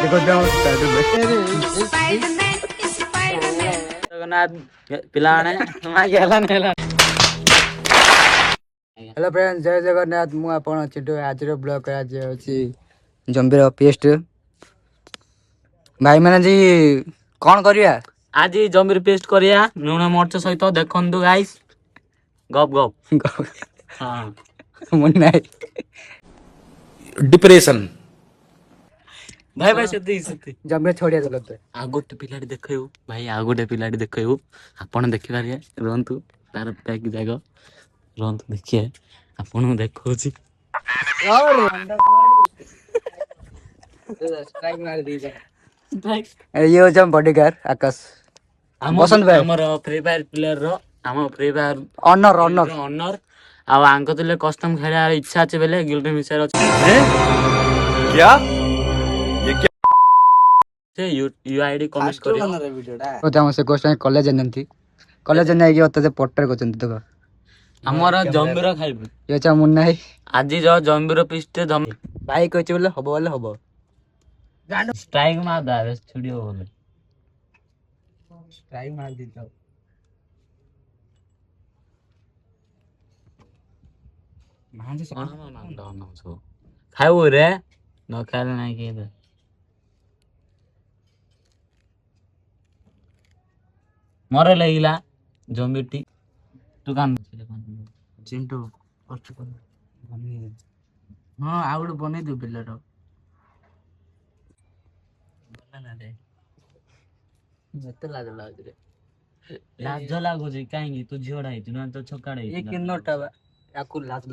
देखो जाओ ଜଗନ୍ନାଥ ପିଲାମାନେ हेलो फ्रेंड्स जय जगन्नाथ मु आपण चिंटू आज ब्लॉग आज अछि जंबीर पेस्ट भाई माने जी कौन करिया ଆଜି ଜମିର ପେଷ୍ଟ କରିବା ଲୁଣ ମରିଚ ସହିତ ଦେଖନ୍ତୁ ଗାଇସ୍ ଗପ ଗପ ହଁ मन नाही डिप्रेशन ଭାଇ ଭାଇ ସେତିକି ସେତିକି जंबीर छोड़िया चलते ଆଉ ଗୋଟେ ପିଲାଟି ଦେଖେଇବୁ ଭାଇ ଆଉ ଗୋଟେ ପିଲାଟି ଦେଖେଇବୁ ଆପଣ ଦେଖିପାରିବେ ରୁହନ୍ତୁ ତାର ପ୍ୟାକ୍ ଯାକ ରୁହନ୍ତୁ ଦେଖିବେ ଆପଣଙ୍କୁ ଦେଖଉଛି स्ट्राइक मार दी ये हो जम बॉडीगार्ड आकाश बसंत भाई ଆମର ଫ୍ରି ଫାୟାର ପ୍ଲେୟର ର ଆମ Free Fire honour honour honour ଆଉ ଆଙ୍କ ଥିଲେ କଷ୍ଟମ ଖେଳିବାର ଇଚ୍ଛା ଅଛି ବେଲେ ଗିଲ୍ଡ ମିଶର ଅଛି क्या ସେ ୟୁଆଇଡି କମିଟ୍ କରିବ तो जाम से क्वेश्चन कॉलेज नंती कॉलेज नहीं कि होते पट्टर को चंती तो ଆମର ଜମ୍ବିର ଖାଇବୁ ये चा मुन्ना है ଆଜି ଯୋଉ ଜମ୍ବିର ପିସ୍ଟେ भाई कहचे बोले हबो ଷ୍ଟ୍ରାଇକ୍ ମାର ଦାରେ ଛୁଡିବ ବୋଲେ स्ट्राइक मार दी तो ଖାଇବୁ ରେ ନ ଖାଇଲେ ନାଇଁ କି ମରେ ଲାଗିଲା ଜମ୍ବିଟି ତୁ କାମ ଚିଣ୍ଟୁ ହଁ ଆଉ ଗୋଟେ ବନେଇ ଦଉ ପିଲାଟା ମତେ ଲାଜ ଲାଗୁଛି ଲାଜ ଲାଗୁଛି କାହିଁକି ତୁ ଝିଅଟା ହେଇଛୁ ନା ତ ଛକାଟା ହେଇଛୁ